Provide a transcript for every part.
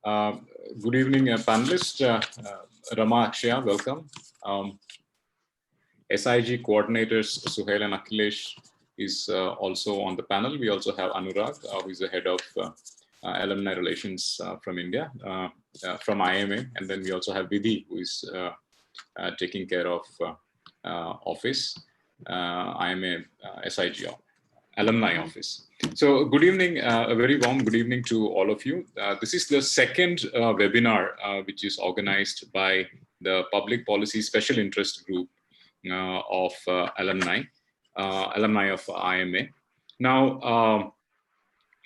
Uh, Good evening, panelists. Rama, Akshaya, welcome. SIG coordinators Suhail and Akhilesh is also on the panel. We also have Anurag, who is the head of alumni relations from India, from IMA. And then we also have Vidhi, who is taking care of office, IMA SIG alumni office. So good evening, a very warm good evening to all of you. This is the second webinar which is organized by the Public Policy Special Interest Group of alumni of IMA. Now,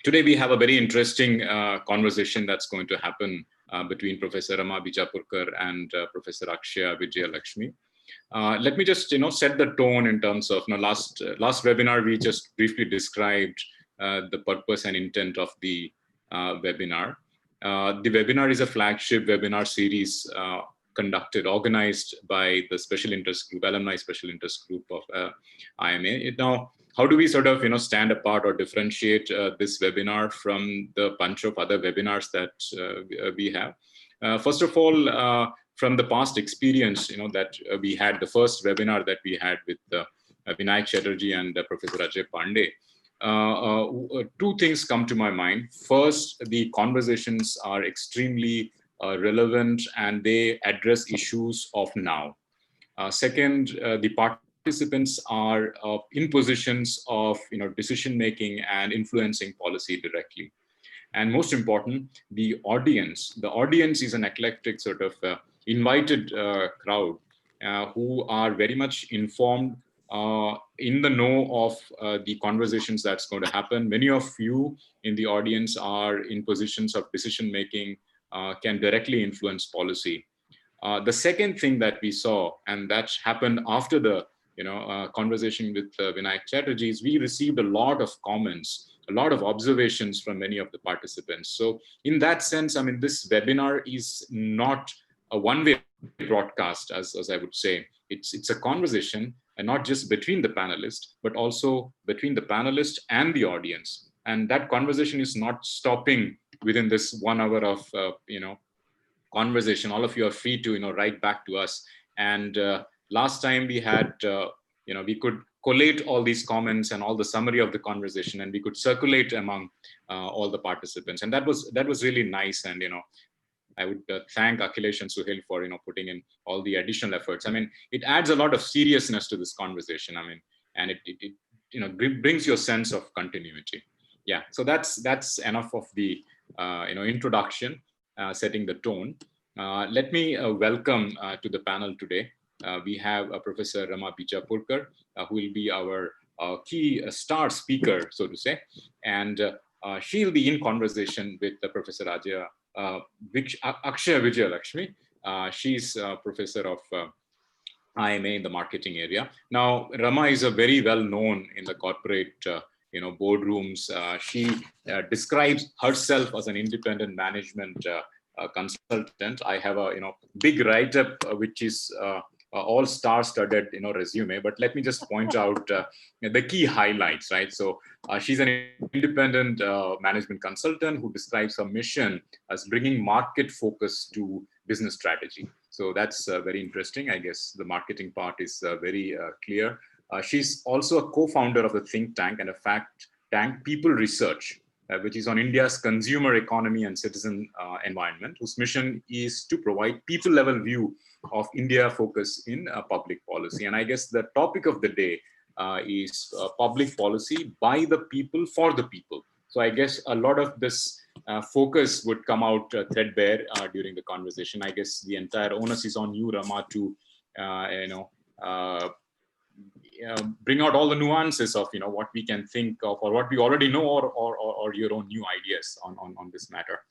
today we have a very interesting conversation that's going to happen between Professor Rama Bijapurkar and Professor Akshaya Vijayalakshmi. Let me just set the tone in terms of last webinar we just briefly described the purpose and intent of the webinar. The webinar is a flagship webinar series organized by the special interest group, alumni special interest group of IMA. Now, how do we sort of stand apart or differentiate this webinar from the bunch of other webinars that we have? First of all, from the past experience, that we had the first webinar that we had with Vinayak Chatterjee and Professor Ajay Pandey, two things come to my mind. First, the conversations are extremely relevant and they address issues of now. Second, the participants are in positions of decision making and influencing policy directly. And most important, the audience is an eclectic sort of invited crowd who are very much informed, in the know of the conversations that's going to happen. Many of you in the audience are in positions of decision making, can directly influence policy. The second thing that we saw, and that happened after the conversation with Vinayak Chatterjee, is we received a lot of comments, a lot of observations from many of the participants. So in that sense, I mean, this webinar is not a one-way broadcast, as I would say. It's a conversation, and not just between the panelists, but also between the panelists and the audience. And that conversation is not stopping within this 1 hour of conversation. All of you are free to write back to us. And last time we had we could collate all these comments and all the summary of the conversation, and we could circulate among all the participants, and that was really nice. And I would thank Akhilesh and Suhail for putting in all the additional efforts. I mean, it adds a lot of seriousness to this conversation. I mean, and it brings you a sense of continuity. Yeah, so that's enough of the introduction, setting the tone. Let me welcome to the panel today. We have Professor Rama Bijapurkar, who will be our key star speaker, so to say, and she'll be in conversation with Professor Akshaya Vijayalakshmi. She's a professor of IMA in the marketing area. Now, Rama is a very well known in the corporate boardrooms. She describes herself as an independent management consultant. I have a big write-up which is all star-studded resume, but let me just point out the key highlights, right? So she's an independent management consultant who describes her mission as bringing market focus to business strategy. So that's very interesting. I guess the marketing part is very clear. She's also a co-founder of the think tank and a fact tank People Research, which is on India's consumer economy and citizen environment, whose mission is to provide people-level view of India focus in public policy. And I guess the topic of the day is public policy by the people for the people. So I guess a lot of this focus would come out threadbare during the conversation. I guess the entire onus is on you, Rama, to bring out all the nuances of what we can think of, or what we already know, or your own new ideas on this matter.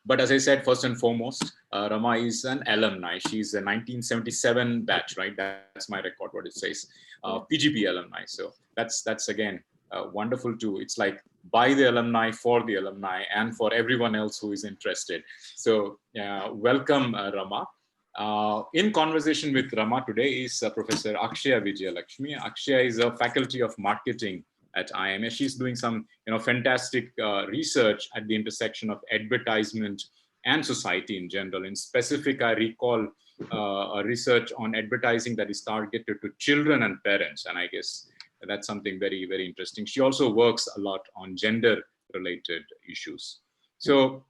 But as I said, first and foremost, Rama is an alumni. She's a 1977 batch, right? That's my record, what it says. PGP alumni. So that's again wonderful too. It's like by the alumni, for the alumni, and for everyone else who is interested. So welcome, Rama. In conversation with Rama today is Professor Akshaya Vijayalakshmi. Akshaya is a faculty of marketing at IMA. She's doing some fantastic research at the intersection of advertisement and society in general. In specific, I recall a research on advertising that is targeted to children and parents, and I guess that's something very, very interesting. She also works a lot on gender-related issues. So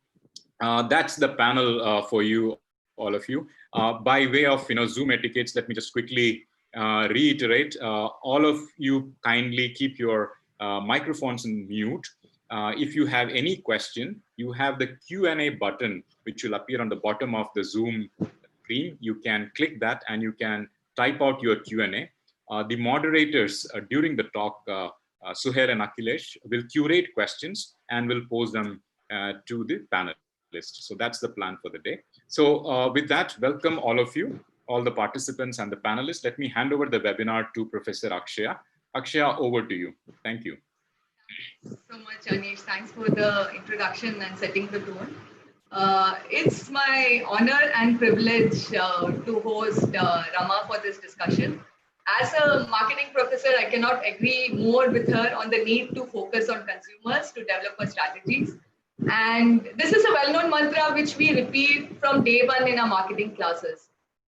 that's the panel for you, all of you. By way of Zoom etiquettes, let me just quickly reiterate. All of you kindly keep your microphones on mute. If you have any question, you have the Q&A button, which will appear on the bottom of the Zoom screen. You can click that and you can type out your Q&A. The moderators during the talk, Suhail and Akhilesh, will curate questions and will pose them to the panelists. So that's the plan for the day. So with that, welcome all of you, all the participants and the panelists. Let me hand over the webinar to Professor Akshaya. Akshaya, over to you. Thank you. So much, Anish. Thanks for the introduction and setting the tone. It's my honor and privilege to host Rama for this discussion. As a marketing professor, I cannot agree more with her on the need to focus on consumers to develop our strategies. And this is a well-known mantra which we repeat from day one in our marketing classes.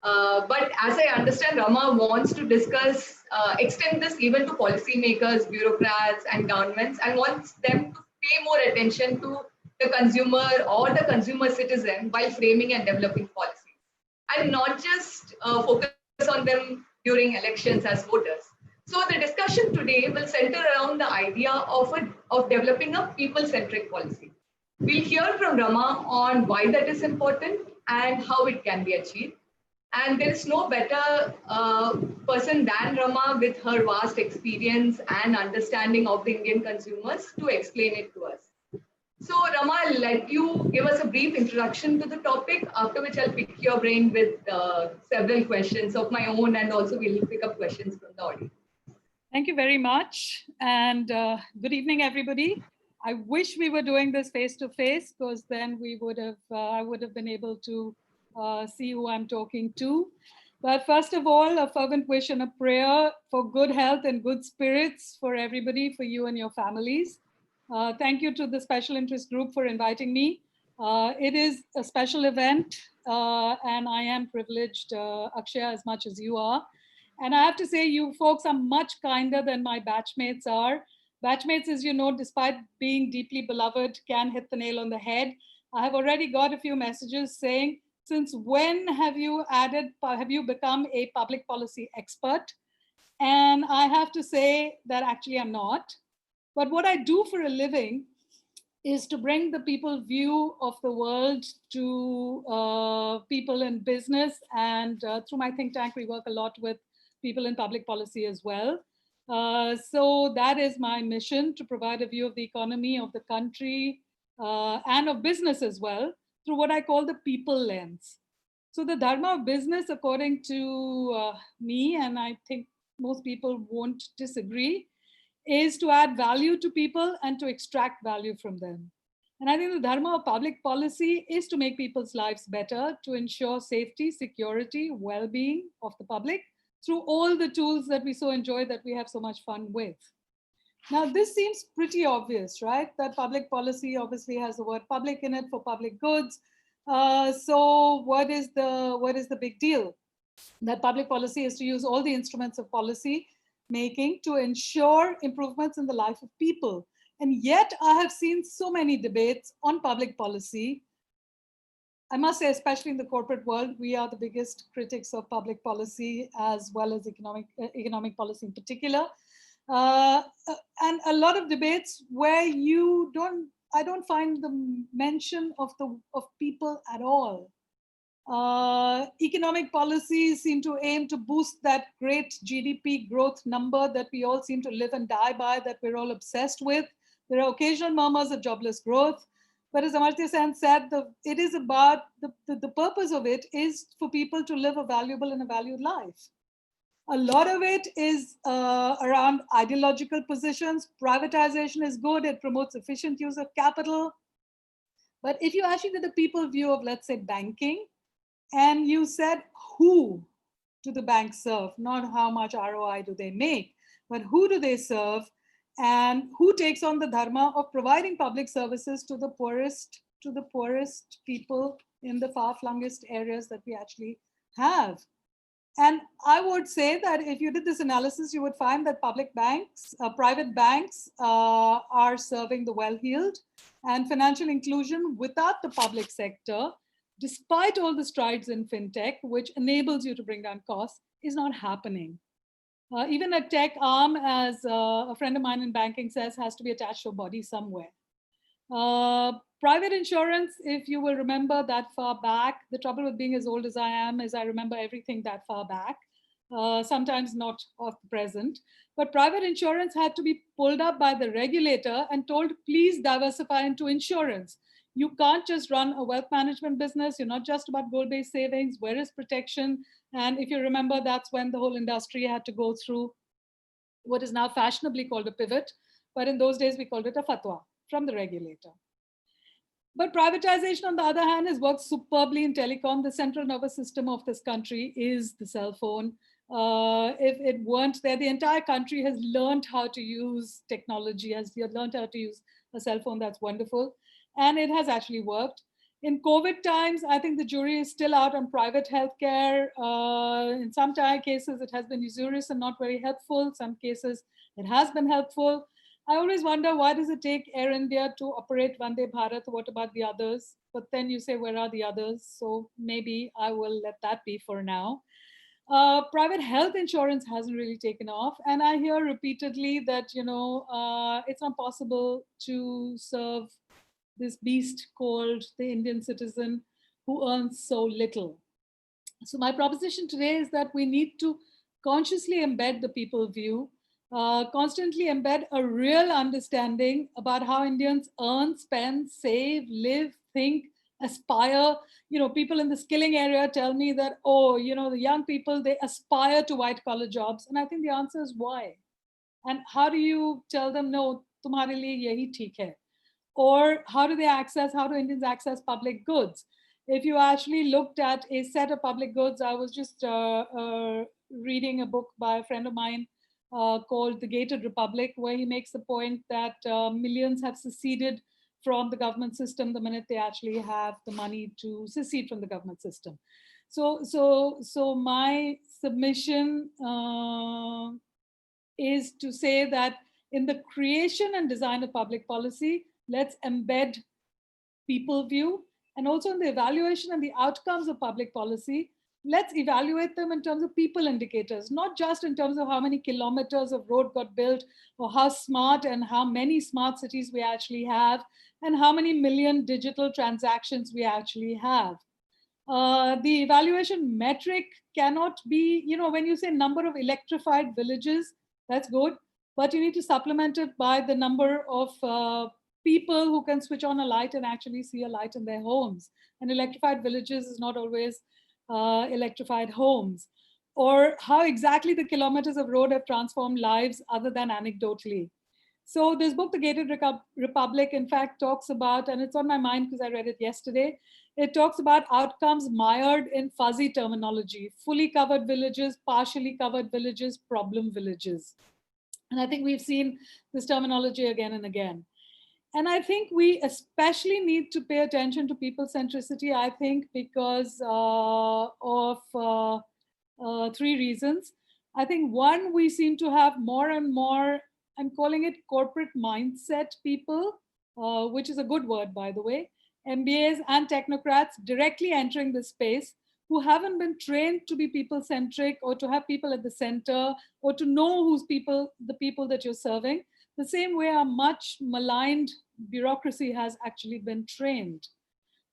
But as I understand, Rama wants to discuss, extend this even to policymakers, bureaucrats, and governments, and wants them to pay more attention to the consumer or the consumer citizen while framing and developing policies, and not just focus on them during elections as voters. So the discussion today will center around the idea of developing a people-centric policy. We'll hear from Rama on why that is important and how it can be achieved. And there is no better person than Rama with her vast experience and understanding of the Indian consumers to explain it to us. So Rama, I'll let you give us a brief introduction to the topic, after which I'll pick your brain with several questions of my own, and also we'll pick up questions from the audience. Thank you very much. And good evening, everybody. I wish we were doing this face-to-face, because then we would have, I would have been able to see who I'm talking to. But first of all, a fervent wish and a prayer for good health and good spirits for everybody, for you and your families. Thank you to the special interest group for inviting me. It is a special event and I am privileged, Akshaya, as much as you are. And I have to say, you folks are much kinder than my batchmates are. Batchmates, as you know, despite being deeply beloved, can hit the nail on the head. I have already got a few messages saying, since when have you become a public policy expert? And I have to say that actually I'm not. But what I do for a living is to bring the people view of the world to people in business. And through my think tank, we work a lot with people in public policy as well. So that is my mission, to provide a view of the economy, of the country, and of business as well, through what I call the people lens. So the dharma of business, according to me, and I think most people won't disagree, is to add value to people and to extract value from them. And I think the dharma of public policy is to make people's lives better, to ensure safety, security, well-being of the public through all the tools that we so enjoy, that we have so much fun with. Now, this seems pretty obvious, right? That public policy obviously has the word public in it, for public goods. So what is the big deal? That public policy is to use all the instruments of policy making to ensure improvements in the life of people. And yet I have seen so many debates on public policy. I must say, especially in the corporate world, we are the biggest critics of public policy, as well as economic policy in particular. And a lot of debates where I don't find the mention of people at all. Economic policies seem to aim to boost that great GDP growth number that we all seem to live and die by, that we're all obsessed with. There are occasional murmurs of jobless growth, but as Amartya Sen said, it is about the purpose of it is for people to live a valuable and a valued life. A lot of it is around ideological positions. Privatization is good, it promotes efficient use of capital. But if you actually did the people view of, let's say, banking, and you said who do the banks serve, not how much ROI do they make, but who do they serve, And who takes on the dharma of providing public services to the poorest people in the far-flungest areas that we actually have. And I would say that if you did this analysis, you would find that public banks, private banks are serving the well-heeled, and financial inclusion without the public sector, despite all the strides in fintech, which enables you to bring down costs, is not happening. Even a tech arm, as a friend of mine in banking says, has to be attached to a body somewhere. Private insurance, if you will remember that far back, the trouble with being as old as I am is I remember everything that far back, sometimes not of the present. But private insurance had to be pulled up by the regulator and told, please diversify into insurance. You can't just run a wealth management business. You're not just about goal-based savings. Where is protection? And if you remember, that's when the whole industry had to go through what is now fashionably called a pivot. But in those days, we called it a fatwa from the regulator. But privatization, on the other hand, has worked superbly in telecom. The central nervous system of this country is the cell phone. If it weren't there, the entire country has learned how to use technology, has learned how to use a cell phone. That's wonderful. And it has actually worked. In COVID times, I think the jury is still out on private healthcare. In some cases, it has been usurious and not very helpful. Some cases, it has been helpful. I always wonder, why does it take Air India to operate Vande Bharat? What about the others? But then you say, where are the others? So maybe I will let that be for now. Private health insurance hasn't really taken off. And I hear repeatedly that, it's not possible to serve this beast called the Indian citizen who earns so little. So my proposition today is that we need to consciously embed the people view, constantly embed a real understanding about how Indians earn, spend, save, live, think, aspire. People in the skilling area tell me that, the young people, they aspire to white collar jobs. And I think the answer is why. And how do you tell them, no, tumhare liye yahi theek hai? Or how do Indians access public goods? If you actually looked at a set of public goods, I was just reading a book by a friend of mine called The Gated Republic, where he makes the point that millions have seceded from the government system the minute they actually have the money to secede from the government system. So my submission is to say that in the creation and design of public policy, let's embed people view, and also in the evaluation and the outcomes of public policy, let's evaluate them in terms of people indicators, not just in terms of how many kilometers of road got built or how smart and how many smart cities we actually have and how many million digital transactions we actually have. The evaluation metric cannot be, when you say number of electrified villages, that's good, but you need to supplement it by the number of people who can switch on a light and actually see a light in their homes. And electrified villages is not always electrified homes. Or how exactly the kilometers of road have transformed lives other than anecdotally. So this book, The Gated Republic, in fact, talks about, and it's on my mind because I read it yesterday, it talks about outcomes mired in fuzzy terminology, fully covered villages, partially covered villages, problem villages. And I think we've seen this terminology again and again. And I think we especially need to pay attention to people centricity, I think, because of three reasons. I think one, we seem to have more and more, I'm calling it corporate mindset people, which is a good word, by the way, MBAs and technocrats directly entering the space who haven't been trained to be people-centric or to have people at the center or to know who's the people that you're serving. The same way our much maligned bureaucracy has actually been trained.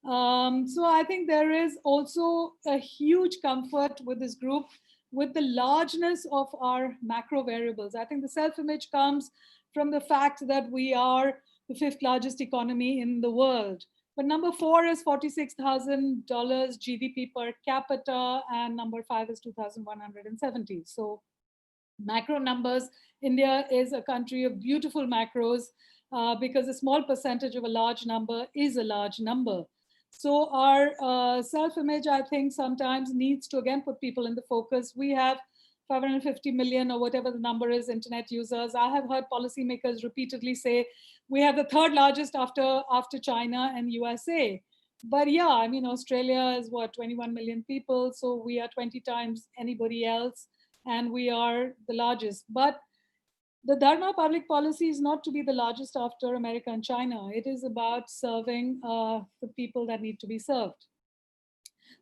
So I think there is also a huge comfort with this group, with the largeness of our macro variables. I think the self-image comes from the fact that we are the 5th largest economy in the world. But number 4 is $46,000 GDP per capita, and number 5 is 2,170. So macro numbers, India is a country of beautiful macros because a small percentage of a large number is a large number. So our self-image, I think, sometimes needs to again put people in the focus. We have 550 million or whatever the number is internet users. I have heard policymakers repeatedly say we have the third largest after China and USA. But yeah, I mean, Australia is what, 21 million people. So we are 20 times anybody else, and we are the largest. But the Dharma public policy is not to be the largest after America and China. It is about serving the people that need to be served.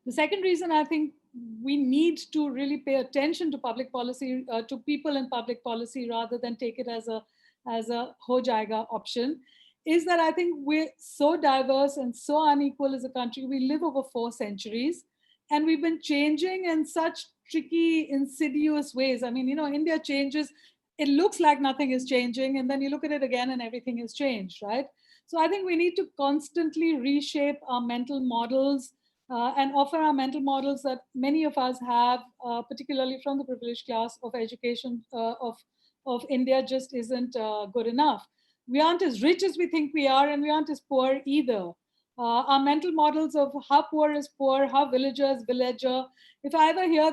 The second reason I think we need to really pay attention to public policy, to people in public policy, rather than take it as a ho jayega option, is that I think we're so diverse and so unequal as a country. We live over 4 centuries, and we've been changing in such tricky, insidious ways. I mean, India changes, it looks like nothing is changing, and then you look at it again and everything has changed, right? So I think we need to constantly reshape our mental models and offer our mental models that many of us have, particularly from the privileged class of education of India, just isn't good enough. We aren't as rich as we think we are, and we aren't as poor either. Our mental models of how poor is poor, how villager is villager. If I ever hear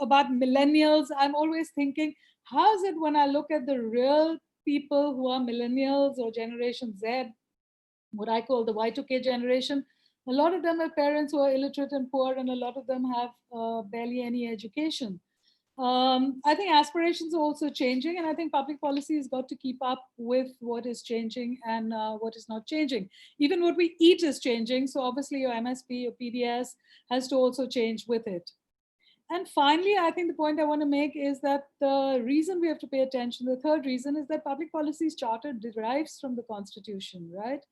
about millennials, I'm always thinking, how is it when I look at the real people who are millennials or Generation Z, what I call the Y2K generation, a lot of them have parents who are illiterate and poor, and a lot of them have barely any education. I think aspirations are also changing, and I think public policy has got to keep up with what is changing and what is not changing. Even what we eat is changing, so obviously your MSP, your PDS has to also change with it. And finally, I think the point I want to make is that the reason we have to pay attention, the third reason, is that public policy's charter derives from the Constitution, right?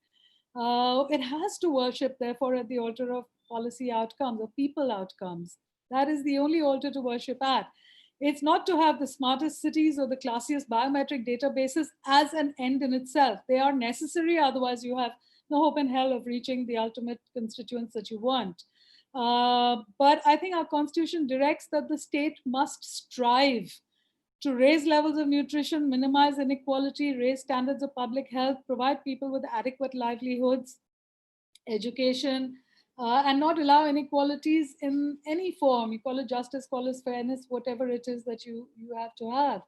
It has to worship, therefore, at the altar of policy outcomes or people outcomes. That is the only altar to worship at. It's not to have the smartest cities or the classiest biometric databases as an end in itself. They are necessary, otherwise you have no hope in hell of reaching the ultimate constituents that you want. But I think our constitution directs that the state must strive to raise levels of nutrition, minimize inequality, raise standards of public health, provide people with adequate livelihoods, education, and not allow inequalities in any form. You call it justice, call it fairness, whatever it is that you have to have.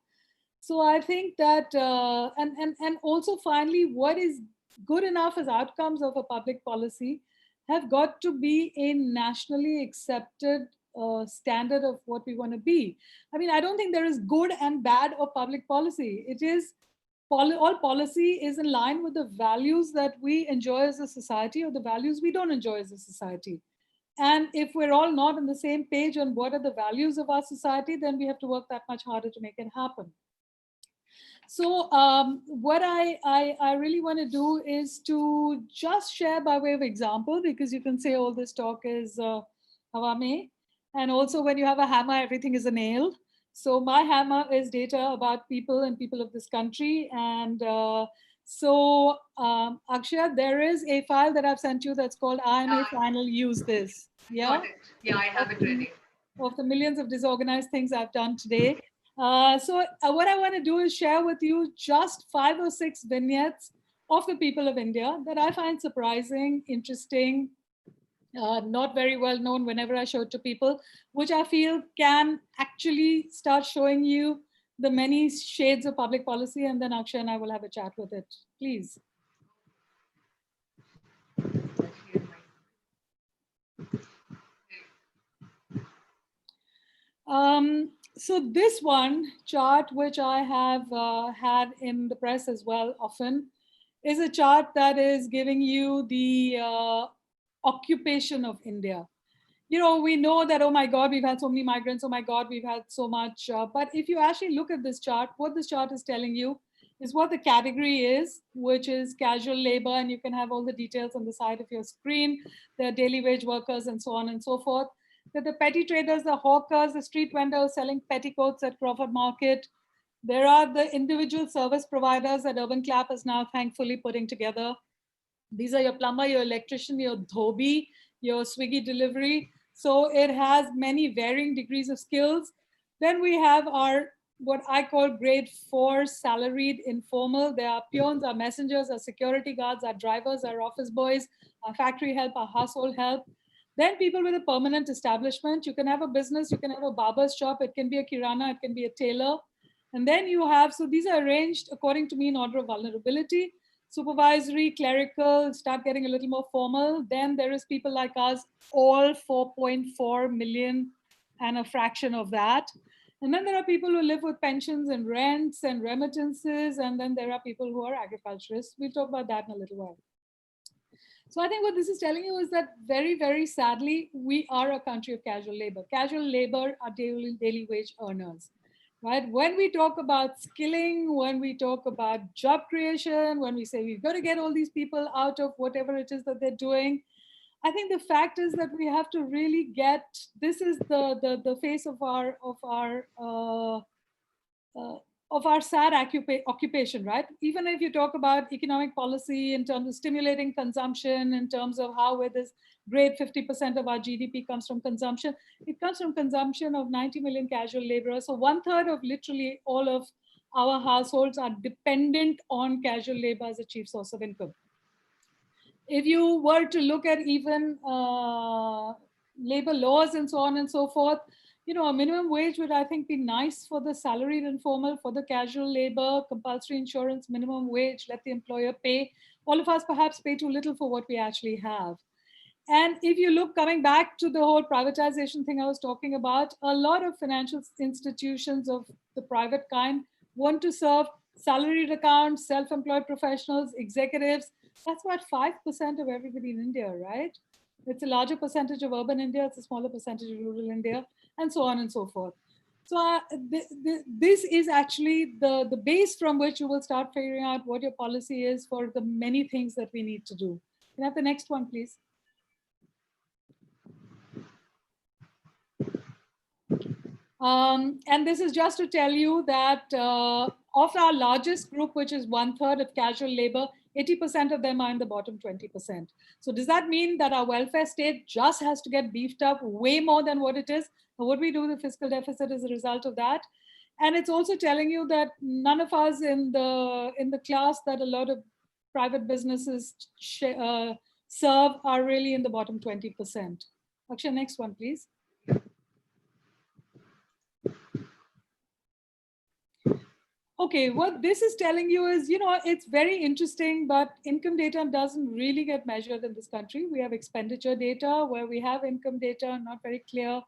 So I think that, and also finally, what is good enough as outcomes of a public policy have got to be a nationally accepted standard of what we want to be. I mean, I don't think there is good and bad of public policy. It is all policy is in line with the values that we enjoy as a society or the values we don't enjoy as a society. And if we're all not on the same page on what are the values of our society, then we have to work that much harder to make it happen. So what I really want to do is to just share by way of example, because you can say all this talk is hawa mein. And also when you have a hammer, everything is a nail. So my hammer is data about people and people of this country. And so Akshaya, there is a file that I've sent you that's called IMA Final Use This. Yeah, yeah, I have it ready. Of the millions of disorganized things I've done today. So what I want to do is share with you just 5 or 6 vignettes of the people of India that I find surprising, interesting, not very well known whenever I show it to people, which I feel can actually start showing you the many shades of public policy, and then Akshay and I will have a chat with it. Please. So this one chart, which I have had in the press as well often, is a chart that is giving you the occupation of India. You know, we know that, oh my God, we've had so many migrants, oh my God, we've had so much. But if you actually look at this chart, what this chart is telling you is what the category is, which is casual labor, and you can have all the details on the side of your screen. There are daily wage workers and so on and so forth. That the petty traders, the hawkers, the street vendors selling petticoats at Crawford Market. There are the individual service providers that Urban Clap is now thankfully putting together. These are your plumber, your electrician, your dhobi, your Swiggy delivery. So it has many varying degrees of skills. Then we have our, what I call grade 4 salaried informal. There are peons, our messengers, our security guards, our drivers, our office boys, our factory help, our household help. Then people with a permanent establishment, you can have a business, you can have a barber's shop, it can be a kirana, it can be a tailor. And then you have, so these are arranged according to me in order of vulnerability. Supervisory, clerical, start getting a little more formal. Then there is people like us, all 4.4 million and a fraction of that. And then there are people who live with pensions and rents and remittances. And then there are people who are agriculturists. We'll talk about that in a little while. So I think what this is telling you is that very, very sadly, we are a country of casual labor. Casual labor are daily wage earners, right? When we talk about skilling, when we talk about job creation, when we say we've got to get all these people out of whatever it is that they're doing, I think the fact is that we have to really get, this is the face of our sad occupation, right? Even if you talk about economic policy in terms of stimulating consumption, in terms of how where this great 50% of our GDP comes from consumption, it comes from consumption of 90 million casual laborers. So 1/3 of literally all of our households are dependent on casual labor as a chief source of income. If you were to look at even labor laws and so on and so forth, you know, a minimum wage would, I think, be nice for the salaried informal, for the casual labor, compulsory insurance, minimum wage, let the employer pay. All of us perhaps pay too little for what we actually have. And if you look, coming back to the whole privatization thing I was talking about, a lot of financial institutions of the private kind want to serve salaried accounts, self-employed professionals, executives. That's about 5% of everybody in India, right? It's a larger percentage of urban India, it's a smaller percentage of rural India, and so on and so forth. So this is actually the base from which you will start figuring out what your policy is for the many things that we need to do. Can I have the next one, please? And this is just to tell you that of our largest group, which is 1/3 of casual labor, 80% of them are in the bottom 20%. So does that mean that our welfare state just has to get beefed up way more than what it is? Or what we do with the fiscal deficit as a result of that? And it's also telling you that none of us in the class that a lot of private businesses serve are really in the bottom 20%. Akshay, next one, please. Okay, what this is telling you is, you know, it's very interesting, but income data doesn't really get measured in this country. We have expenditure data where we have income data, not very clear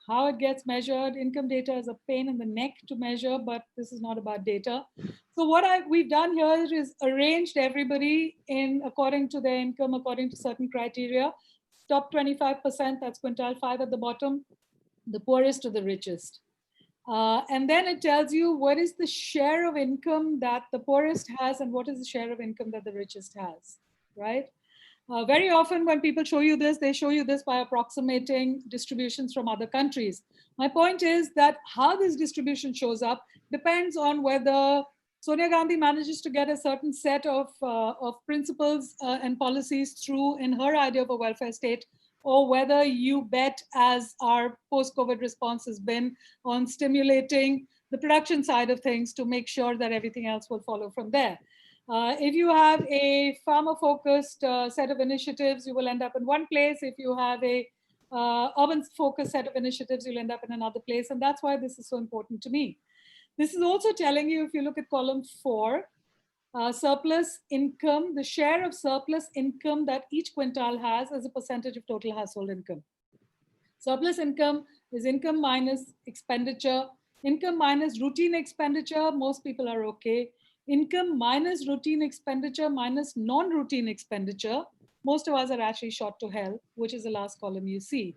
how it gets measured. Income data is a pain in the neck to measure, but this is not about data. So what we've done here is arranged everybody in according to their income, according to certain criteria. Top 25%, that's quintile 5 at the bottom, the poorest to the richest. And then it tells you what is the share of income that the poorest has and what is the share of income that the richest has, right? Very often when people show you this, they show you this by approximating distributions from other countries. My point is that how this distribution shows up depends on whether Sonia Gandhi manages to get a certain set of principles and policies through in her idea of a welfare state, or whether you bet, as our post-COVID response has been, on stimulating the production side of things to make sure that everything else will follow from there. If you have a farmer-focused set of initiatives, you will end up in one place. If you have a urban-focused set of initiatives, you'll end up in another place. And that's why this is so important to me. This is also telling you, if you look at column 4, surplus income, the share of surplus income that each quintile has as a percentage of total household income. Surplus income is income minus expenditure. Income minus routine expenditure, most people are okay. Income minus routine expenditure minus non-routine expenditure, most of us are actually shot to hell, which is the last column you see.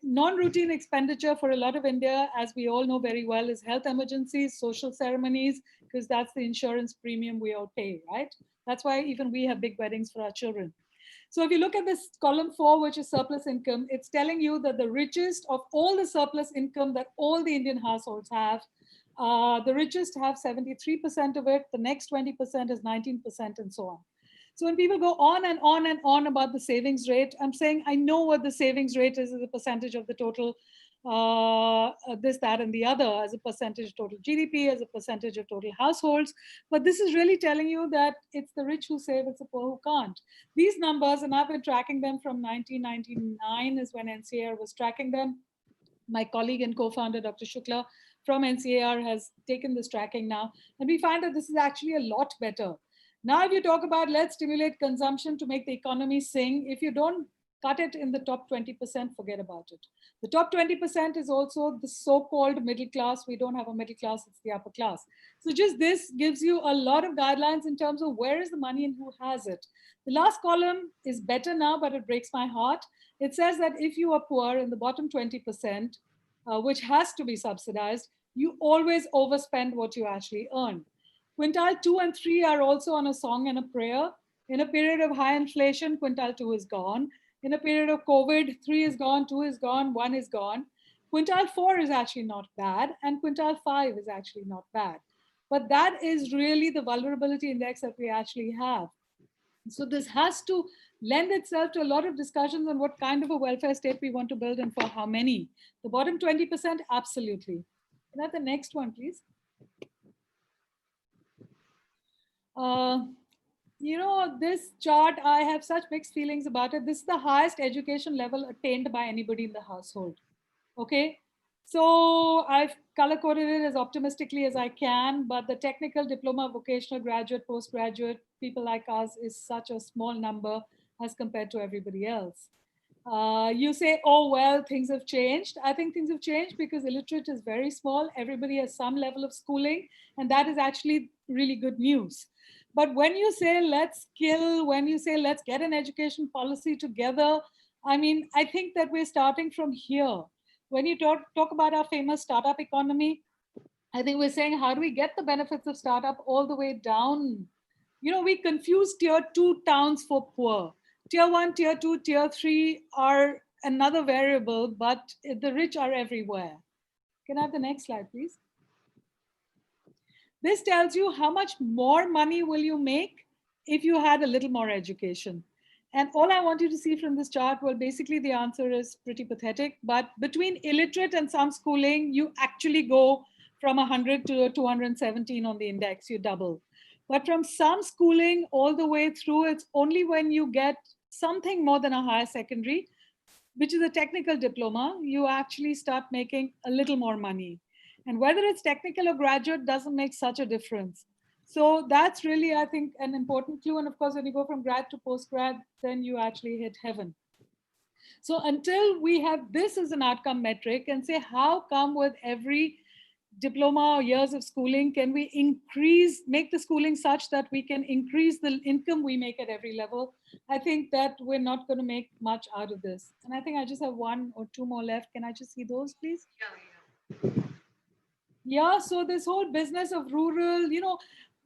Non-routine expenditure for a lot of India, as we all know very well, is health emergencies, social ceremonies, because that's the insurance premium we all pay, right? That's why even we have big weddings for our children. So if you look at this column 4, which is surplus income, it's telling you that the richest of all the surplus income that all the Indian households have, the richest have 73% of it, the next 20% is 19%, and so on. So when people go on and on and on about the savings rate, I'm saying I know what the savings rate is as a percentage of the total this, that, and the other as a percentage of total GDP, as a percentage of total households. But this is really telling you that it's the rich who save, it's the poor who can't. These numbers, and I've been tracking them from 1999 is when NCAR was tracking them. My colleague and co-founder, Dr. Shukla from NCAR has taken this tracking now. And we find that this is actually a lot better. Now, if you talk about let's stimulate consumption to make the economy sing, if you don't cut it in the top 20%, forget about it. The top 20% is also the so-called middle class. We don't have a middle class, it's the upper class. So just this gives you a lot of guidelines in terms of where is the money and who has it. The last column is better now, but it breaks my heart. It says that if you are poor in the bottom 20%, which has to be subsidized, you always overspend what you actually earn. Quintile 2 and 3 are also on a song and a prayer. In a period of high inflation, quintile 2 is gone. In a period of COVID, 3 is gone, 2 is gone, 1 is gone. Quintile 4 is actually not bad, and quintile 5 is actually not bad. But that is really the vulnerability index that we actually have. So this has to lend itself to a lot of discussions on what kind of a welfare state we want to build and for how many. The bottom 20%, absolutely. Can I have the next one, please? This chart, I have such mixed feelings about it. This is the highest education level attained by anybody in the household. Okay. So I've color coded it as optimistically as I can, but the technical, diploma, vocational, graduate, postgraduate, people like us is such a small number as compared to everybody else. You say, oh, well, things have changed. I think things have changed because illiterate is very small. Everybody has some level of schooling, and that is actually really good news. But when you say let's kill, when you say let's get an education policy together, I mean, I think that we're starting from here. When you talk about our famous startup economy, I think we're saying, how do we get the benefits of startup all the way down? You know, we confuse tier 2 towns for poor. Tier 1, tier 2, tier 3 are another variable, but the rich are everywhere. Can I have the next slide, please? This tells you how much more money will you make if you had a little more education. And all I want you to see from this chart, well, basically the answer is pretty pathetic, but between illiterate and some schooling, you actually go from 100 to 217 on the index, you double. But from some schooling all the way through, it's only when you get something more than a higher secondary, which is a technical diploma, you actually start making a little more money. And whether it's technical or graduate doesn't make such a difference. So that's really, I think, an important clue. And of course, when you go from grad to post-grad, then you actually hit heaven. So until we have this as an outcome metric and say, how come with every diploma or years of schooling, can we make the schooling such that we can increase the income we make at every level? I think that we're not going to make much out of this. And I think I just have 1 or 2 more left. Can I just see those, please? Yeah, so this whole business of rural,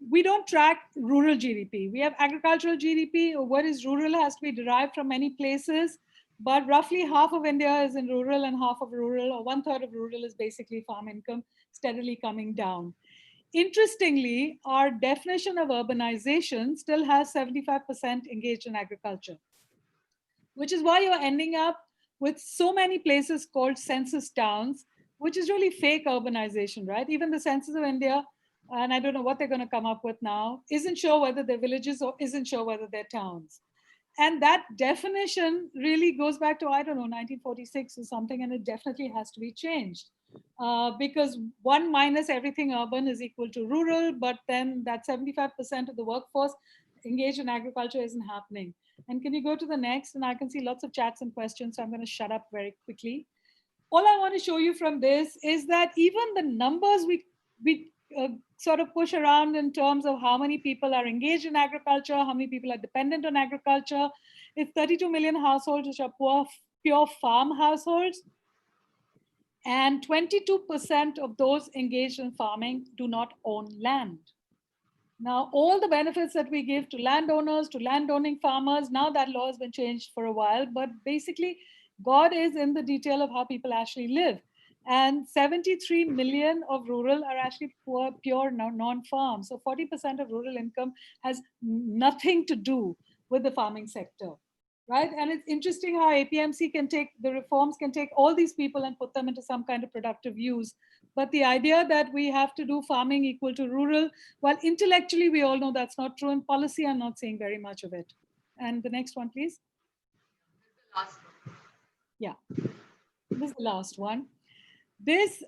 we don't track rural GDP. We have agricultural GDP. What is rural has to be derived from many places, but roughly half of India is in rural and half of rural, or 1/3 of rural is basically farm income, steadily coming down. Interestingly, our definition of urbanization still has 75% engaged in agriculture, which is why you're ending up with so many places called census towns, which is really fake urbanization, right? Even the Census of India, and I don't know what they're going to come up with now, isn't sure whether they're villages or isn't sure whether they're towns. And that definition really goes back to, I don't know, 1946 or something, and it definitely has to be changed. Because 1 minus everything urban is equal to rural, but then that 75% of the workforce engaged in agriculture isn't happening. And can you go to the next? And I can see lots of chats and questions, so I'm going to shut up very quickly. All I want to show you from this is that even the numbers we sort of push around in terms of how many people are engaged in agriculture, how many people are dependent on agriculture. It's 32 million households which are pure farm households. And 22% of those engaged in farming do not own land. Now, all the benefits that we give to landowners, to landowning farmers, now that law has been changed for a while, but basically God is in the detail of how people actually live. And 73 million of rural are actually poor, pure non-farm. So 40% of rural income has nothing to do with the farming sector. right? And it's interesting how APMC can take, the reforms can take all these people and put them into some kind of productive use. But the idea that we have to do farming equal to rural, well, intellectually, we all know that's not true. In policy, I'm not seeing very much of it. And the next one, please. Last one. Yeah, this is the last one. This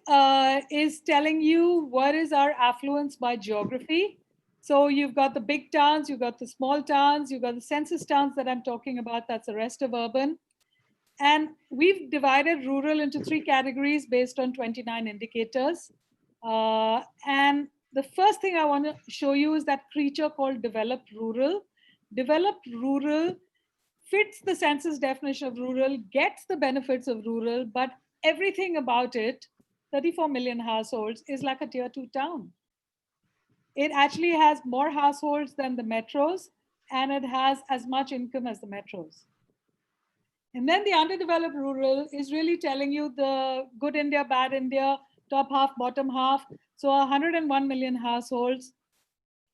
is telling you what is our affluence by geography. So you've got the big towns, you've got the small towns, you've got the census towns that I'm talking about, that's the rest of urban. And we've divided rural into 3 categories based on 29 indicators. And the first thing I want to show you is that creature called developed rural. Developed rural fits the census definition of rural, gets the benefits of rural, but everything about it, 34 million households, is like a tier 2 town. It actually has more households than the metros, and it has as much income as the metros. And then the underdeveloped rural is really telling you the good India, bad India, top half, bottom half. So 101 million households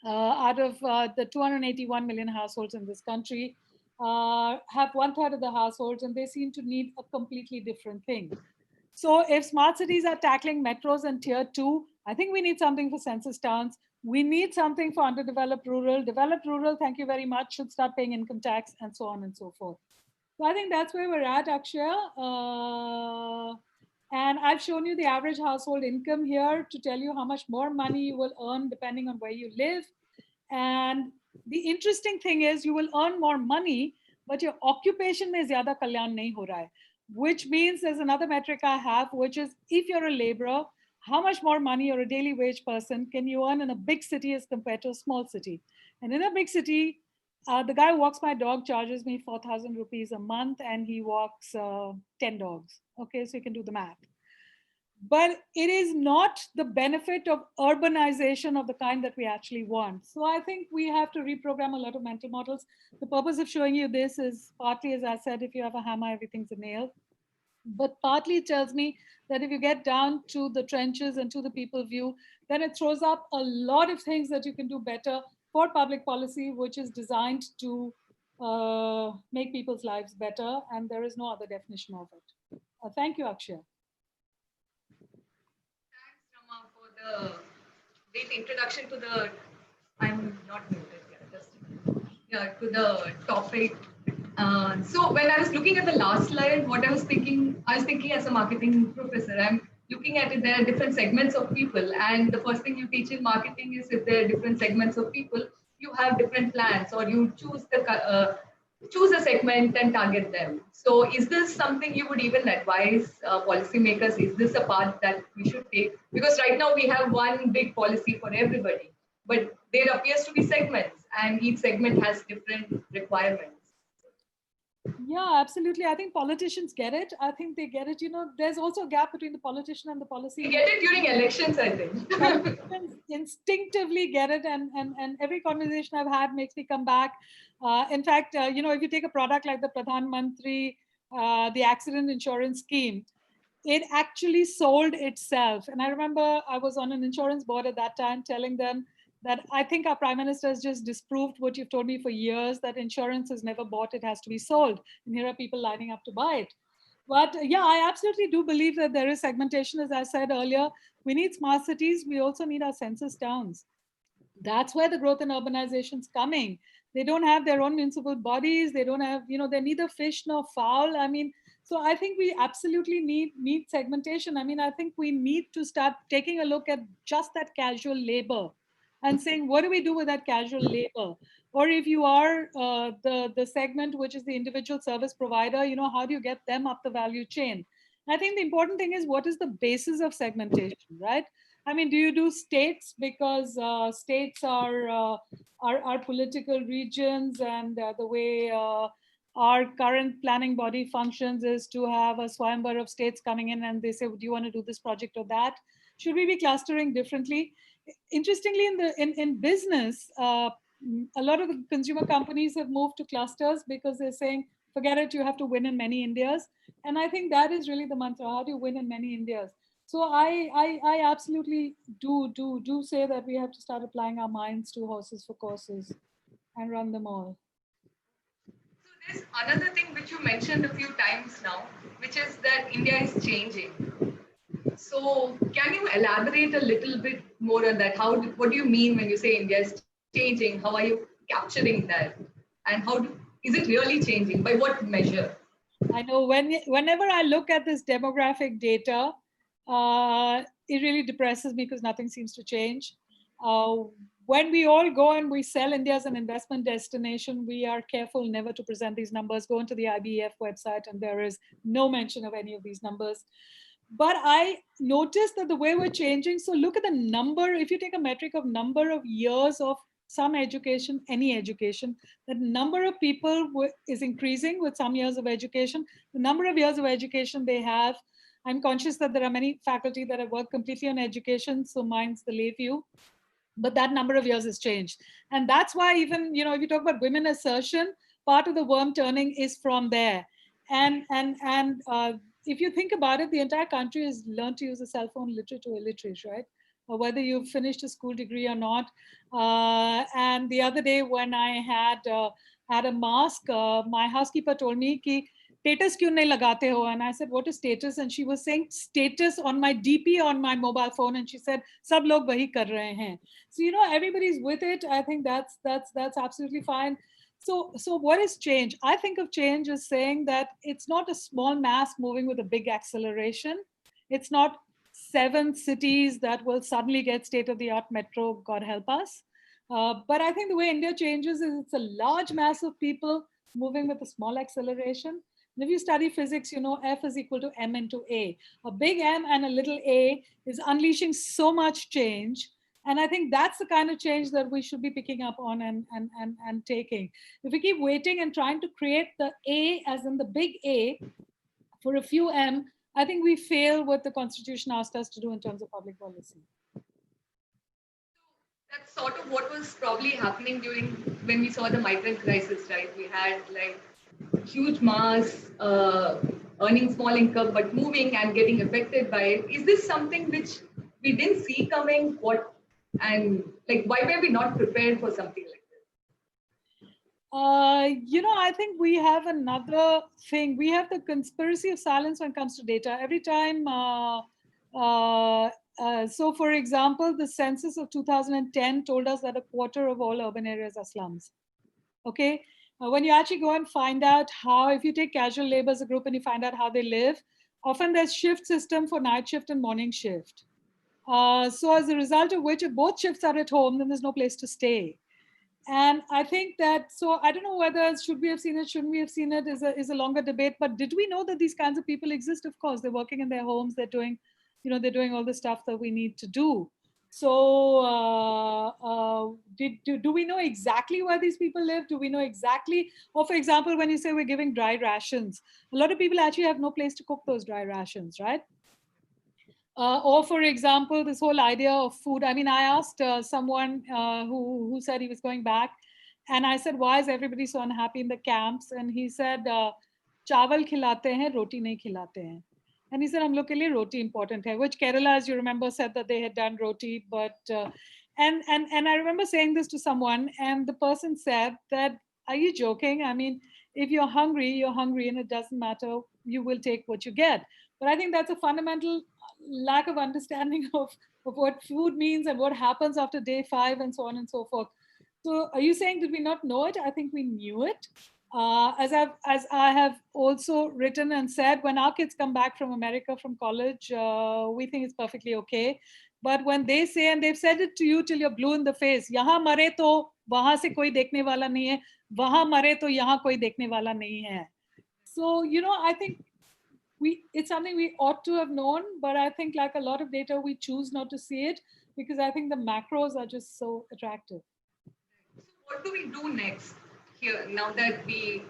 out of the 281 million households in this country have 1/3 of the households, and they seem to need a completely different thing. So if smart cities are tackling metros and tier 2, I think we need something for census towns. We need something for underdeveloped rural. Developed rural, thank you very much, should start paying income tax and so on and so forth. So I think that's where we're at, Akshaya. And I've shown you the average household income here to tell you how much more money you will earn depending on where you live. And the interesting thing is you will earn more money, but your occupation mein zyada kalyan nahi ho raha hai, which means there's another metric I have, which is if you're a laborer, how much more money or a daily wage person can you earn in a big city as compared to a small city? And in a big city, the guy who walks my dog charges me 4,000 rupees a month, and he walks 10 dogs. Okay, so you can do the math. But it is not the benefit of urbanization of the kind that we actually want. So I think we have to reprogram a lot of mental models. The purpose of showing you this is partly, as I said, if you have a hammer, everything's a nail. But partly it tells me that if you get down to the trenches and to the people view, then it throws up a lot of things that you can do better for public policy, which is designed to make people's lives better. And there is no other definition of it. Thank you, Akshaya. Thanks, Rama, for the brief introduction to the, I'm not muted, to the topic. So when I was looking at the last slide, what I was thinking as a marketing professor, I'm looking at it, there are different segments of people. And the first thing you teach in marketing is if there are different segments of people, you have different plans, or you choose a segment and target them. So is this something you would even advise policymakers? Is this a path that we should take? Because right now we have one big policy for everybody, but there appears to be segments, and each segment has different requirements. Yeah, absolutely. I think politicians get it. I think they get it. You know, there's also a gap between the politician and the policy. They get it during elections, I think. Politicians instinctively get it, and every conversation I've had makes me come back. In fact, you know, if you take a product like the Pradhan Mantri, the accident insurance scheme, it actually sold itself. And I remember I was on an insurance board at that time telling them that I think our Prime Minister has just disproved what you've told me for years, that insurance is never bought, it has to be sold. And here are people lining up to buy it. But yeah, I absolutely do believe that there is segmentation. As I said earlier, we need smart cities. We also need our census towns. That's where the growth and urbanization is coming. They don't have their own municipal bodies. They don't have, you know, they're neither fish nor fowl. I mean, so I think we absolutely need segmentation. I mean, I think we need to start taking a look at just that casual labor and saying, what do we do with that casual labor? Or if you are the segment, which is the individual service provider, you know, how do you get them up the value chain? I think the important thing is, what is the basis of segmentation, right? I mean, do you do states because states are political regions, and the way our current planning body functions is to have a swayamvar of states coming in, and they say, do you want to do this project or that? Should we be clustering differently? Interestingly, in business, a lot of the consumer companies have moved to clusters because they're saying, forget it, you have to win in many Indias. And I think that is really the mantra. How do you win in many Indias? So I absolutely do say that we have to start applying our minds to horses for courses and run them all. There's another thing which you mentioned a few times now, which is that India is changing. So can you elaborate a little bit more on that? What do you mean when you say India is changing? How are you capturing that? And is it really changing? By what measure? I know whenever I look at this demographic data, it really depresses me because nothing seems to change. When we all go and we sell India as an investment destination, we are careful never to present these numbers. Go into the IBEF website and there is no mention of any of these numbers. But I noticed that the way we're changing, so look at the number, if you take a metric of number of years of some education, any education, the number of people is increasing with some years of education. The number of years of education they have, I'm conscious that there are many faculty that have worked completely on education, so mine's the lay view, but that number of years has changed. And that's why even, if you talk about women assertion, part of the worm turning is from there. And if you think about it, the entire country has learned to use a cell phone, literate or illiterate, right? Or whether you've finished a school degree or not. And the other day when I had a mask, my housekeeper told me, ki, status kyun nahi lagate ho? And I said, what is status? And she was saying status on my DP on my mobile phone. And she said, sab log wahi kar rahe hain. So, everybody's with it. I think that's absolutely fine. So what is change? I think of change as saying that it's not a small mass moving with a big acceleration. It's not 7 cities that will suddenly get state-of-the-art metro, God help us. But I think the way India changes is it's a large mass of people moving with a small acceleration. And if you study physics, F is equal to M into A. A big M and a little a is unleashing so much change. And I think that's the kind of change that we should be picking up on and taking. If we keep waiting and trying to create the A as in the big A for a few M, I think we fail what the Constitution asked us to do in terms of public policy. That's sort of what was probably happening when we saw the migrant crisis, right? We had like huge mass earning small income, but moving and getting affected by it. Is this something which we didn't see coming? Why were we not prepared for something like this? I think we have another thing. We have the conspiracy of silence when it comes to data. Every time, so for example, the census of 2010 told us that a quarter of all urban areas are slums. Okay, when you actually go and find out how, if you take casual labor as a group and you find out how they live, often there's shift system for night shift and morning shift. So as a result of which, if both shifts are at home, then there's no place to stay. And I think that, so I don't know whether should we have seen it, shouldn't we have seen it is a longer debate, but did we know that these kinds of people exist? Of course, they're working in their homes, they're doing, they're doing all the stuff that we need to do. So do we know exactly where these people live? Do we know exactly, or for example, when you say we're giving dry rations, a lot of people actually have no place to cook those dry rations, right? Or for example, this whole idea of food. I mean, I asked someone who said he was going back, and I said, why is everybody so unhappy in the camps? And he said, chawal khilate hain, roti nahi khilate hain. And he said, hum log ke liye roti important hai, which Kerala, as you remember, said that they had done roti. But and I remember saying this to someone, and the person said that, are you joking? I mean, if you're hungry, and it doesn't matter, you will take what you get. But I think that's a fundamental lack of understanding of what food means and what happens after day 5 and so on and so forth. So are you saying, did we not know it? I think we knew it. As I have also written and said, when our kids come back from America from college, we think it's perfectly okay. But when they say, and they've said it to you till you're blue in the face, yahan mare to wahan se koi dekhne wala nahi hai, wahan mare to yahan koi dekhne wala nahi hai. So, I think it's something we ought to have known, but I think like a lot of data, we choose not to see it because I think the macros are just so attractive. So what do we do next here now that we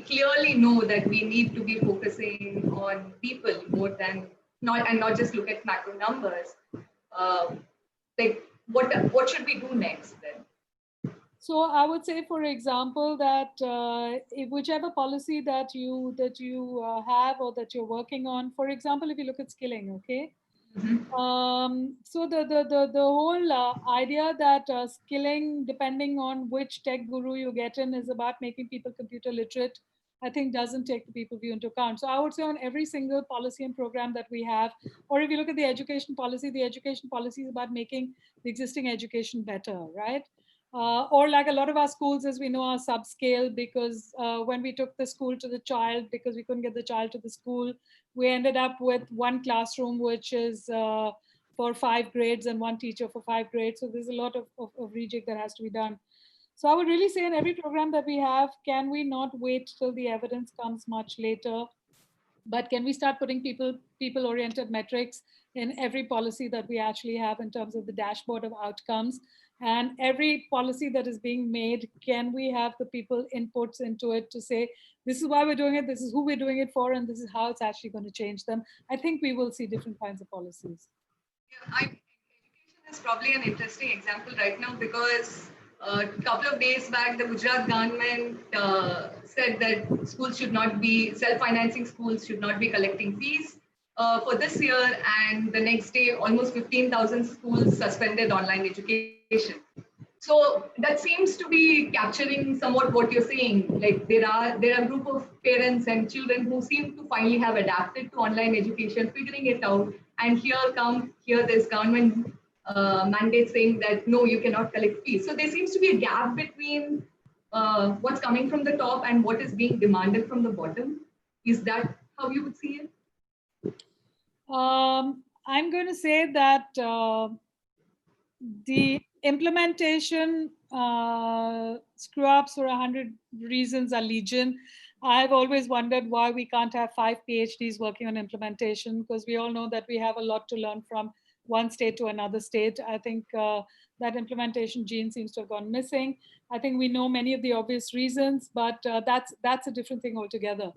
clearly know that we need to be focusing on people more than not just look at macro numbers? What should we do next then? So I would say, for example, that whichever policy that you have or that you're working on, for example, if you look at skilling, okay, So the whole idea that skilling, depending on which tech guru you get in, is about making people computer literate, I think doesn't take the people view into account. So I would say on every single policy and program that we have, or if you look at the education policy is about making the existing education better, right? Or like a lot of our schools, as we know, are subscale because when we took the school to the child, because we couldn't get the child to the school, we ended up with one classroom, which is for 5 grades and one teacher for 5 grades. So there's a lot of rejig that has to be done. So I would really say in every program that we have, can we not wait till the evidence comes much later? But can we start putting people-oriented metrics in every policy that we actually have in terms of the dashboard of outcomes? And every policy that is being made, can we have the people inputs into it to say, this is why we're doing it, this is who we're doing it for, and this is how it's actually going to change them? I think we will see different kinds of policies. Yeah, education is probably an interesting example right now because a couple of days back, the Gujarat government said that schools should not be, self-financing schools should not be collecting fees for this year. And the next day, almost 15,000 schools suspended online education. So that seems to be capturing somewhat what you're saying. Like there are a group of parents and children who seem to finally have adapted to online education, figuring it out. And here this government mandate saying that no, you cannot collect fees. So there seems to be a gap between what's coming from the top and what is being demanded from the bottom. Is that how you would see it? I'm going to say that the implementation screw-ups for 100 reasons are legion. I've always wondered why we can't have 5 PhDs working on implementation, because we all know that we have a lot to learn from one state to another state. I think that implementation gene seems to have gone missing. I think we know many of the obvious reasons, but that's a different thing altogether.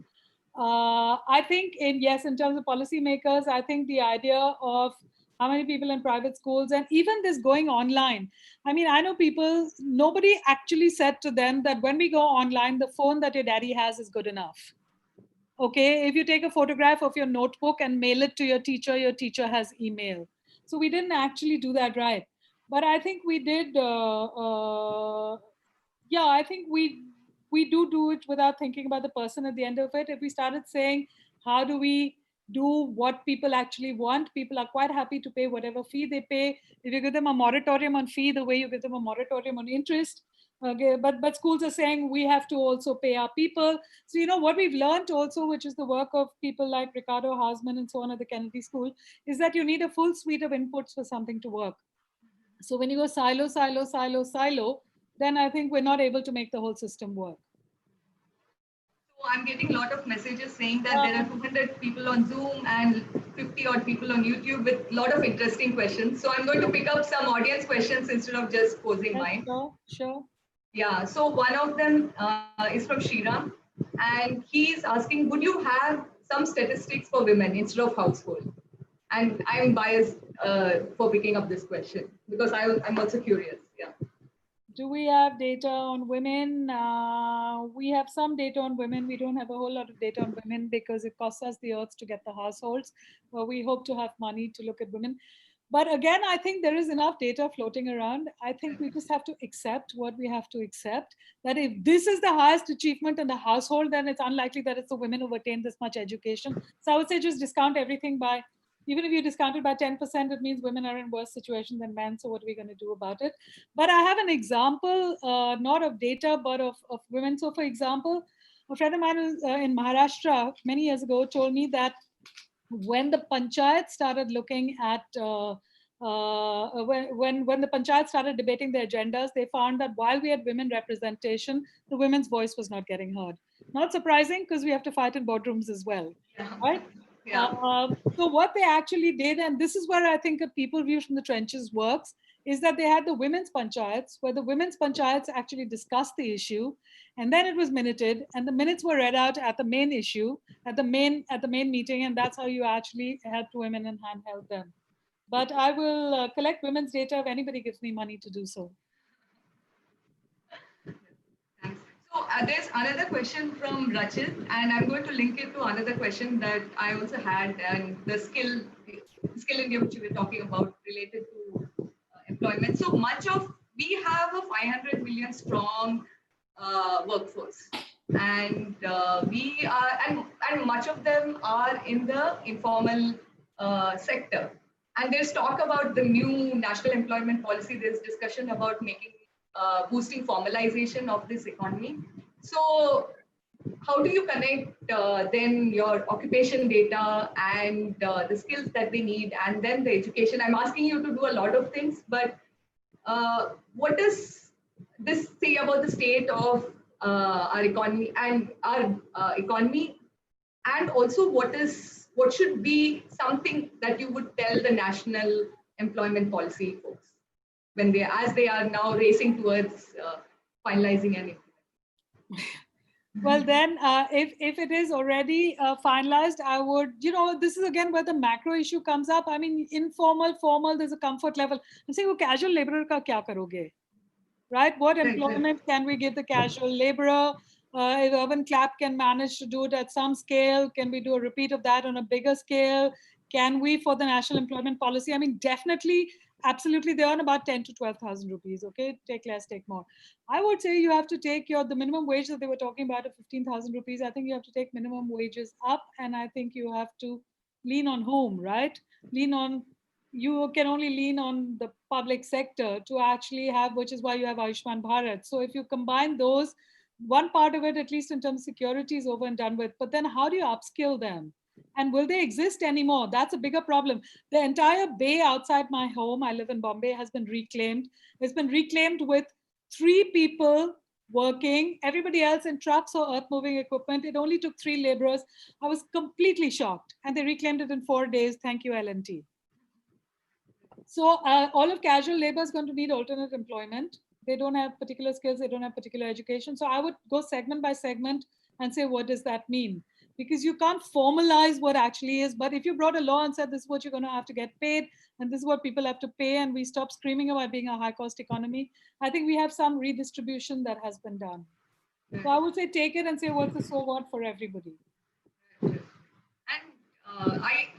I think in terms of policymakers, I think the idea of how many people in private schools and even this going online. I mean, I know people, nobody actually said to them that when we go online, the phone that your daddy has is good enough. Okay, if you take a photograph of your notebook and mail it to your teacher has email. So we didn't actually do that right. But I think we did, I think we do it without thinking about the person at the end of it. If we started saying, how do we do what people actually want? People are quite happy to pay whatever fee they pay. If you give them a moratorium on fee, the way you give them a moratorium on interest, okay, but schools are saying we have to also pay our people. So, you know, what we've learned also, which is the work of people like Ricardo Hausman and so on at the Kennedy School, is that you need a full suite of inputs for something to work. So when you go silo, silo, silo, silo, then I think we're not able to make the whole system work. So I'm getting a lot of messages saying that there are 200 people on Zoom and 50 odd people on YouTube with a lot of interesting questions. So I'm going to pick up some audience questions instead of just posing mine. Sure. Yeah, so one of them is from Shriram, and he's asking, would you have some statistics for women instead of household? And I'm biased for picking up this question because I'm also curious. Yeah. Do we have data on women? We have some data on women. We don't have a whole lot of data on women because it costs us the earth to get the households. But we hope to have money to look at women. But again, I think there is enough data floating around. I think we just have to accept what we have to accept. That if this is the highest achievement in the household, then it's unlikely that it's the women who've attained this much education. So I would say just discount everything by, even if you discount it by 10%, it means women are in worse situation than men. So what are we going to do about it? But I have an example, not of data, but of women. So for example, a friend of mine in Maharashtra many years ago told me that when the panchayat started looking at, when the panchayat started debating the agendas, they found that while we had women representation, the women's voice was not getting heard. Not surprising, because we have to fight in boardrooms as well, right? Yeah. So what they actually did, and this is where I think a people view from the trenches works, is that they had the women's panchayats, where the women's panchayats actually discussed the issue, and then it was minuted, and the minutes were read out at the main issue, at the main meeting, and that's how you actually helped women and handheld them. But I will collect women's data if anybody gives me money to do so. Thanks. So there's another question from Rachit, and I'm going to link it to another question that I also had, and the skill skill India, which we were talking about related to employment. So much of, we have a 500 million strong workforce, and we are, and much of them are in the informal sector. And there's talk about the new national employment policy. There's discussion about making boosting formalization of this economy. So how do you connect then your occupation data and the skills that they need, and then the education? I'm asking you to do a lot of things, but what does this say about the state of our economy and our economy? And also, what should be something that you would tell the national employment policy folks when as they are now racing towards finalizing and implementing? Well, then, if it is already finalized, I would, this is again where the macro issue comes up. I mean, informal, formal, there's a comfort level. I'm saying, well, casual laborer ka kya karoge? Right? What employment can we give the casual laborer? If Urban Clap can manage to do it at some scale, can we do a repeat of that on a bigger scale? Can we, for the national employment policy? I mean, definitely, absolutely, they earn about 10 to 12,000 rupees. Okay, take less, take more. I would say you have to take the minimum wage that they were talking about of 15,000 rupees. I think you have to take minimum wages up, and I think you have to lean on whom, right? You can only lean on the public sector to actually have, which is why you have Ayushman Bharat. So if you combine those, one part of it, at least in terms of security, is over and done with. But then how do you upskill them? And will they exist anymore? That's a bigger problem. The entire bay outside my home, I live in Bombay, has been reclaimed. It's been reclaimed with 3 people working, everybody else in trucks or earth moving equipment. It only took 3 laborers. I was completely shocked. And they reclaimed it in 4 days. Thank you, L&T. So all of casual labor is going to need alternate employment. They don't have particular skills. They don't have particular education. So I would go segment by segment and say, what does that mean? Because you can't formalize what actually is. But if you brought a law and said, this is what you're going to have to get paid, and this is what people have to pay, and we stop screaming about being a high cost economy, I think we have some redistribution that has been done. So I would say take it and say, what's the so what for everybody? And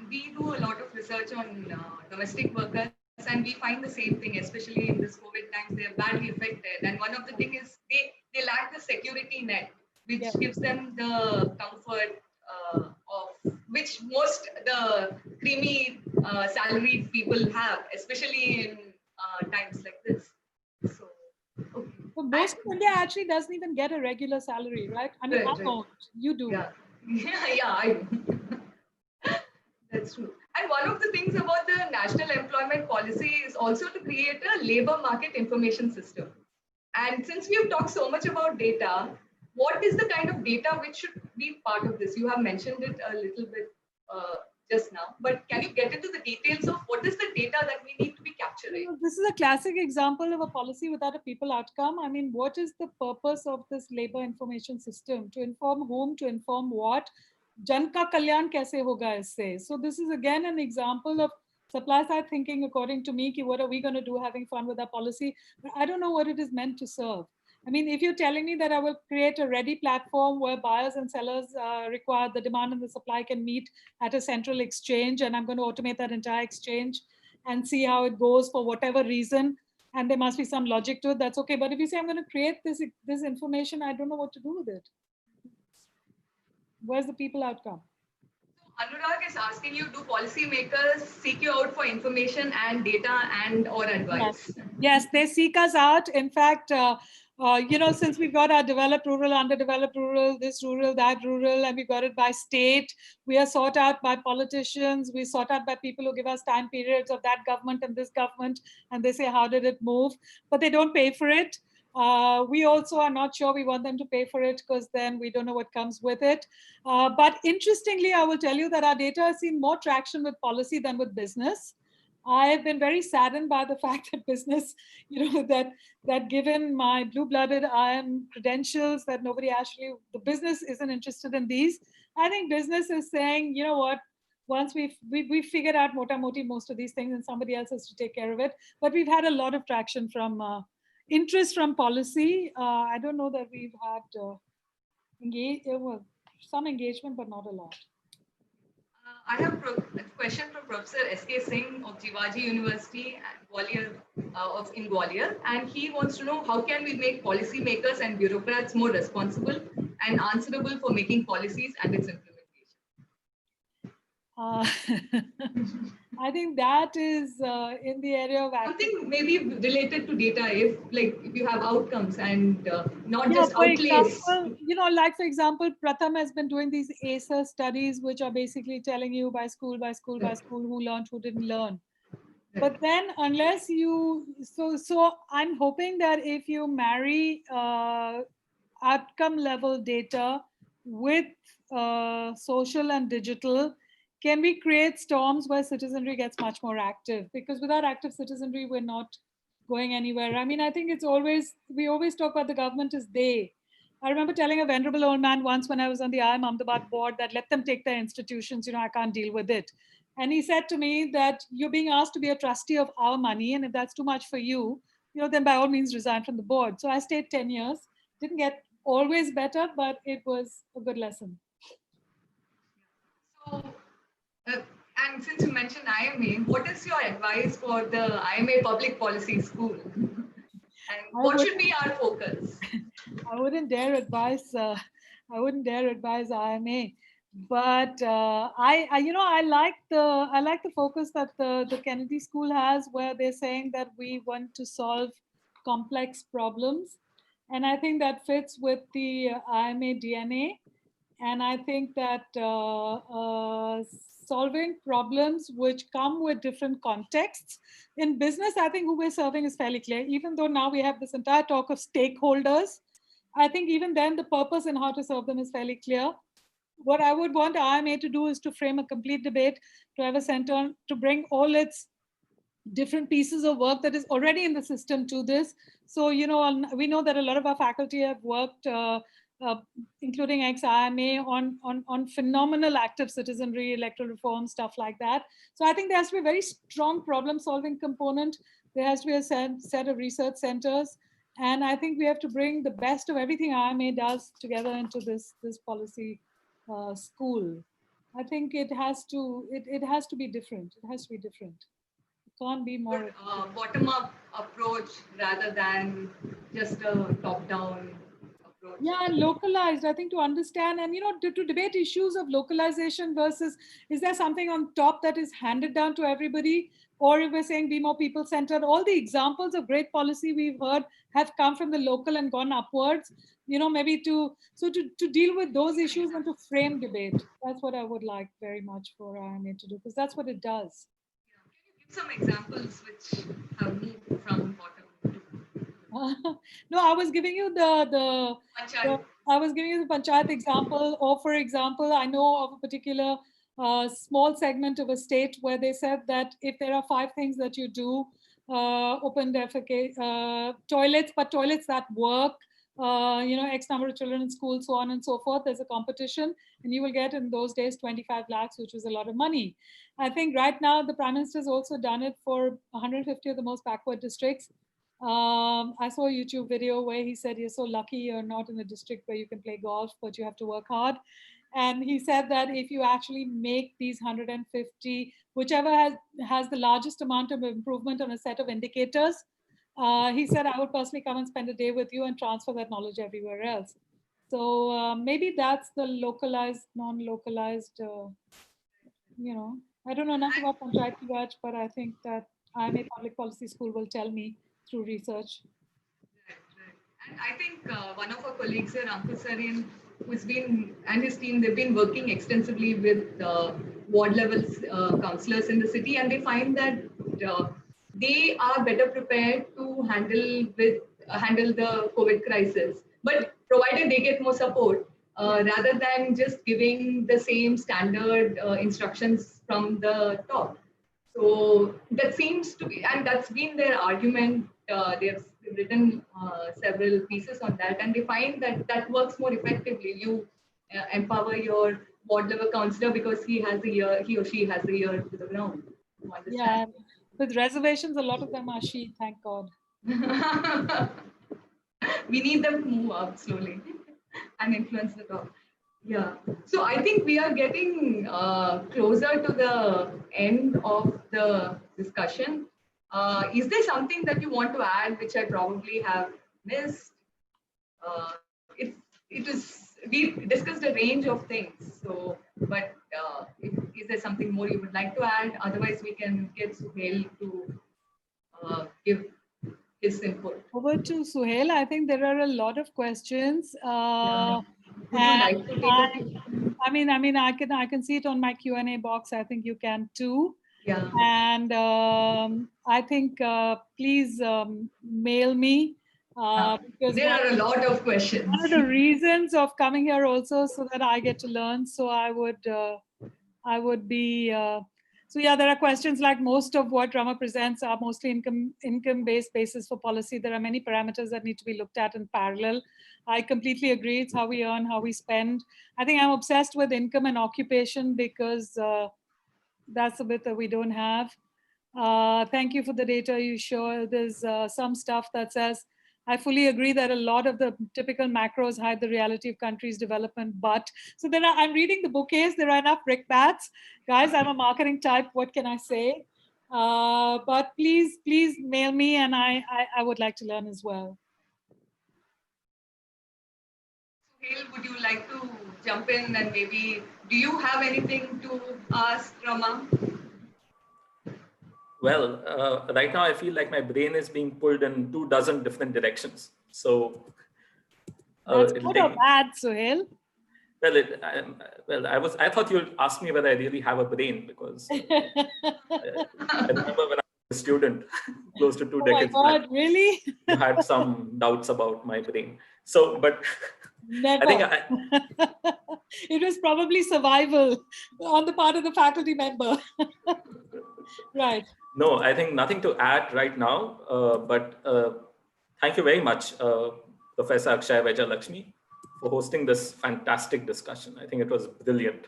we do a lot of research on domestic workers, and we find the same thing, especially in this COVID times. They are badly affected, and one of the things is they lack the security net, which gives them the comfort of which most the creamy salaried people have, especially in times like this. So, okay. So most of India actually doesn't even get a regular salary, right? I mean, I don't. You do. Yeah, I do. That's true. And one of the things about the national employment policy is also to create a labor market information system. And since we've talked so much about data, what is the kind of data which should be part of this? You have mentioned it a little bit just now, but can you get into the details of what is the data that we need to be capturing? This is a classic example of a policy without a people outcome. I mean, what is the purpose of this labor information system? To inform whom, to inform what? Jan ka kalyan kaise hoga isse? So this is again an example of supply side thinking, according to me, ki what are we going to do having fun with our policy? But I don't know what it is meant to serve. I mean, if you're telling me that I will create a ready platform where buyers and sellers require the demand and the supply can meet at a central exchange, and I'm going to automate that entire exchange and see how it goes for whatever reason, and there must be some logic to it, that's okay. But if you say I'm going to create this information, I don't know what to do with it. Where's the people outcome? So Anurag is asking you, do policymakers seek you out for information and data and or advice? Yes, they seek us out. In fact, since we've got our developed rural, underdeveloped rural, this rural, that rural, and we got it by state, we are sought out by politicians, we sought out by people who give us time periods of that government and this government, and they say, how did it move? But they don't pay for it. We also are not sure we want them to pay for it because then we don't know what comes with it. But interestingly, I will tell you that our data has seen more traction with policy than with business. I have been very saddened by the fact that business, that given my blue-blooded iron credentials, that nobody actually, the business isn't interested in these. I think business is saying, you know what, once we figured out mota-moti most of these things and somebody else has to take care of it. But we've had a lot of traction from interest from policy. I don't know that we've had some engagement, but not a lot. I have a question from Professor S.K. Singh of Jivaji University Gwalior, in Gwalior, and he wants to know how can we make policymakers and bureaucrats more responsible and answerable for making policies and its implementation. I think that is in the area of something maybe related to data, if you have outcomes and not just for outlays. example, like for example, Pratham has been doing these ACER studies, which are basically telling you by school who learned, who didn't learn. But then unless you, so I'm hoping that if you marry outcome level data with social and digital, can we create storms where citizenry gets much more active? Because without active citizenry, we're not going anywhere. I mean, I think we always talk about the government as they. I remember telling a venerable old man once when I was on the IIM Ahmedabad board that let them take their institutions, I can't deal with it. And he said to me that you're being asked to be a trustee of our money. And if that's too much for you, then by all means resign from the board. So I stayed 10 years, didn't get always better, but it was a good lesson. So, and since you mentioned IMA, what is your advice for the IMA Public Policy School? And what should be our focus? I wouldn't dare advise IMA, but I like the focus that the Kennedy School has, where they're saying that we want to solve complex problems, and I think that fits with the IMA DNA. And I think that solving problems which come with different contexts. In business, I think who we're serving is fairly clear. Even though now we have this entire talk of stakeholders, I think even then the purpose and how to serve them is fairly clear. What I would want IMA to do is to frame a complete debate, to have a center, to bring all its different pieces of work that is already in the system to this. So, we know that a lot of our faculty have worked including ex-IMA on phenomenal active citizenry, electoral reform, stuff like that. So I think there has to be a very strong problem-solving component. There has to be a set of research centers. And I think we have to bring the best of everything IMA does together into this policy school. I think it has to be different. It has to be different. It can't be more bottom-up approach rather than just a top-down. Yeah, and localized, I think, to understand and, to debate issues of localization versus, is there something on top that is handed down to everybody? Or if we're saying be more people-centered, all the examples of great policy we've heard have come from the local and gone upwards, maybe to deal with those issues and to frame debate. That's what I would like very much for IMA to do, because that's what it does. Yeah. Can you give some examples which have moved from bottom? No, I was giving you the panchayat example, or for example, I know of a particular small segment of a state where they said that if there are 5 things that you do, open toilets, but toilets that work, X number of children in school, so on and so forth, there's a competition, and you will get in those days 25 lakhs, which was a lot of money. I think right now the Prime Minister has also done it for 150 of the most backward districts. I saw a YouTube video where he said, you're so lucky you're not in a district where you can play golf, but you have to work hard. And he said that if you actually make these 150, whichever has the largest amount of improvement on a set of indicators, he said, I would personally come and spend a day with you and transfer that knowledge everywhere else. So maybe that's the localized, non-localized, I don't know enough about Panchayat Raj, but I think that IMA Public Policy School will tell me through research. Right. And I think one of our colleagues here, Ankur Sarin, who's been, and his team, they've been working extensively with ward level councillors in the city, and they find that they are better prepared to handle the COVID crisis, but provided they get more support, rather than just giving the same standard instructions from the top. So that seems to be, and that's been their argument. They've written several pieces on that, and they find that works more effectively. You empower your ward level councillor because he or she has the ear to the ground. Yeah, with reservations, a lot of them are she, thank God. We need them to move up slowly and influence the top. Yeah. So I think we are getting closer to the end of the discussion. Is there something that you want to add, which I probably have missed? It is we discussed a range of things. So, but is there something more you would like to add? Otherwise, we can get Suhail to give his input. Over to Suhail. I think there are a lot of questions. Yeah. Would you And like to take a few? I can see it on my Q&A box. I think you can too. Yeah. And I think please mail me because There are a lot of questions. one of the reasons of coming here also so that I get to learn. So I would be. So yeah, there are questions like most of what Rama presents are mostly income-based basis for policy. There are many parameters that need to be looked at in parallel. I completely agree. It's how we earn, how we spend. I think I'm obsessed with income and occupation because that's a bit that we don't have. Thank you for the data you show. There's some stuff that says, I fully agree that a lot of the typical macros hide the reality of countries' development. But so there are, I'm reading the bouquets. There are enough brickbats, guys. I'm a marketing type. What can I say? But please mail me, and I would like to learn as well. Suhail, would you like to jump in and maybe do you have anything to ask Rama? Well, right now I feel like my brain is being pulled in 24 different directions. So That's good or bad, Suhail? Well, I thought you'd ask me whether I really have a brain because I remember when I was a student, close to 2 decades back, really? you had some doubts about my brain. So, but never. I think it was probably survival on the part of the faculty member. Right. No, I think nothing to add right now, but thank you very much, Professor Akshaya Vijayalakshmi, for hosting this fantastic discussion. I think it was brilliant,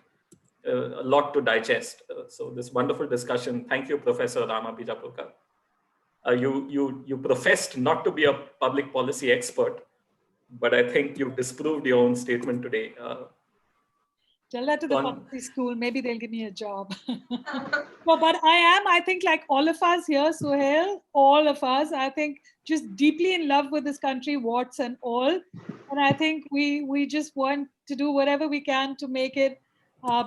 a lot to digest. So this wonderful discussion. Thank you, Professor Rama Bijapurkar. You professed not to be a public policy expert, but I think you disproved your own statement today. Tell that to the policy school. Maybe they'll give me a job. But I think like all of us here, Suhail, all of us, I think just deeply in love with this country, warts and all. And I think we just want to do whatever we can to make it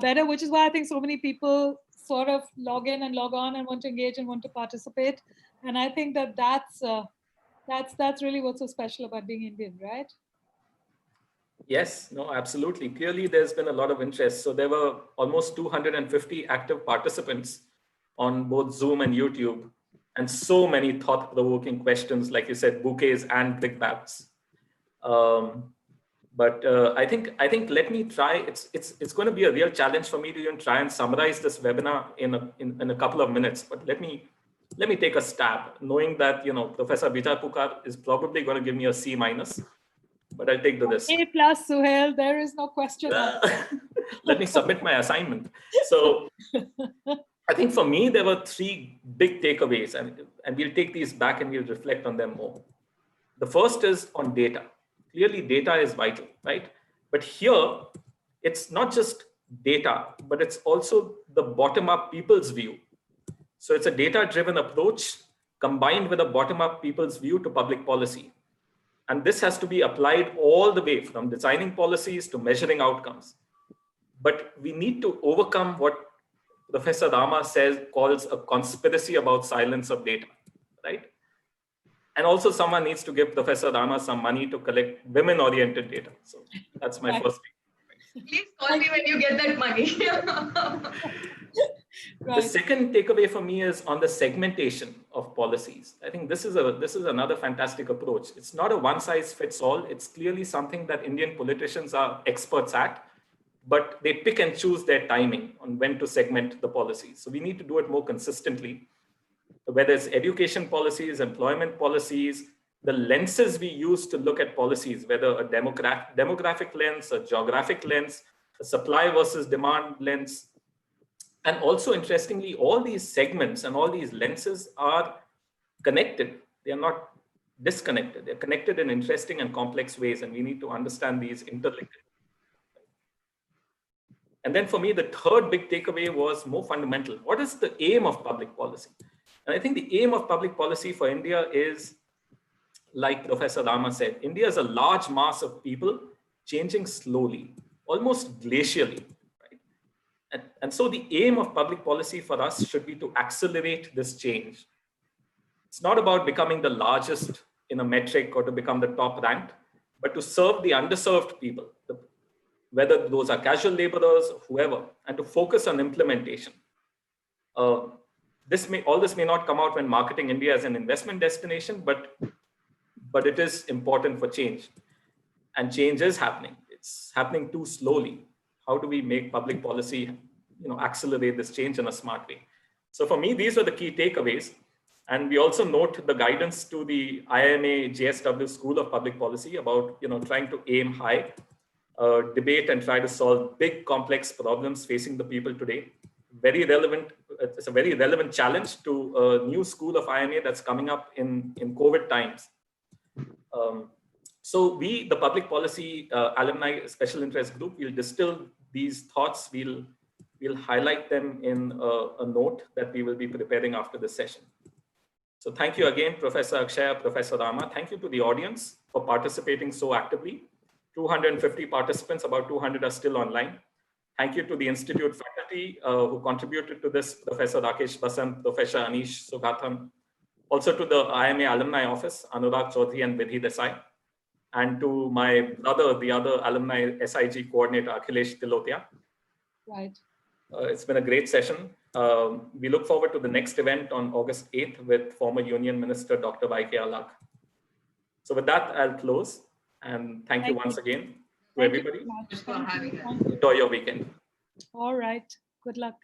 better, which is why I think so many people sort of log in and log on and want to engage and want to participate. And I think that's really what's so special about being Indian, right? Yes, no, absolutely. Clearly, there's been a lot of interest. So there were almost 250 active participants on both Zoom and YouTube, and so many thought-provoking questions, like you said, bouquets and brickbats. But I think let me try. It's going to be a real challenge for me to even try and summarize this webinar in a couple of minutes. But let me take a stab, knowing that Professor Bijapurkar is probably going to give me a C-, but I'll take this. A+, Suhail, there is no question. Let me submit my assignment. So I think for me, there were 3 big takeaways, and we'll take these back and we'll reflect on them more. The first is on data. Clearly, data is vital, right? But here, it's not just data, but it's also the bottom-up people's view. So it's a data-driven approach combined with a bottom-up people's view to public policy. And this has to be applied all the way from designing policies to measuring outcomes. But we need to overcome what Professor Rama calls a conspiracy about silence of data, right? And also someone needs to give Professor Rama some money to collect women-oriented data. So that's my first thing. Please call me when you get that money. Right. The second takeaway for me is on the segmentation of policies. I think this is another fantastic approach. It's not a one-size-fits-all. It's clearly something that Indian politicians are experts at, but they pick and choose their timing on when to segment the policies. So we need to do it more consistently, whether it's education policies, employment policies, the lenses we use to look at policies, whether a demographic lens, a geographic lens, a supply versus demand lens. And also, interestingly, all these segments and all these lenses are connected. They are not disconnected. They're connected in interesting and complex ways, and we need to understand these interlinked. And then for me, the third big takeaway was more fundamental. What is the aim of public policy? And I think the aim of public policy for India is, like Professor Rama said, India is a large mass of people changing slowly, almost glacially. Right? And so the aim of public policy for us should be to accelerate this change. It's not about becoming the largest in a metric or to become the top ranked, but to serve the underserved people, whether those are casual laborers, whoever, and to focus on implementation. All this may not come out when marketing India as an investment destination, but it is important for change. And change is happening. It's happening too slowly. How do we make public policy, accelerate this change in a smart way? So for me, these were the key takeaways. And we also note the guidance to the IIMA JSW School of Public Policy about, trying to aim high, debate and try to solve big complex problems facing the people today. Very relevant. It's a very relevant challenge to a new school of IIMA that's coming up in COVID times. So we, the Public Policy Alumni Special Interest Group, will distill these thoughts. We'll highlight them in a note that we will be preparing after this session. So thank you again, Professor Akshaya, Professor Rama. Thank you to the audience for participating so actively. 250 participants, about 200 are still online. Thank you to the Institute faculty who contributed to this, Professor Rakesh Basant, Professor Anish, Sugathan. Also to the IIMA Alumni Office, Anurag, Choudhury and Vidhi Desai. And to my brother, the other Alumni SIG coordinator, Akhilesh Tilotia. Right. It's been a great session. We look forward to the next event on August 8th with former Union Minister, Dr. Y.K. Alak. So with that, I'll close. And thank you once again to everybody. Thanks for having us. Enjoy your weekend. All right. Good luck.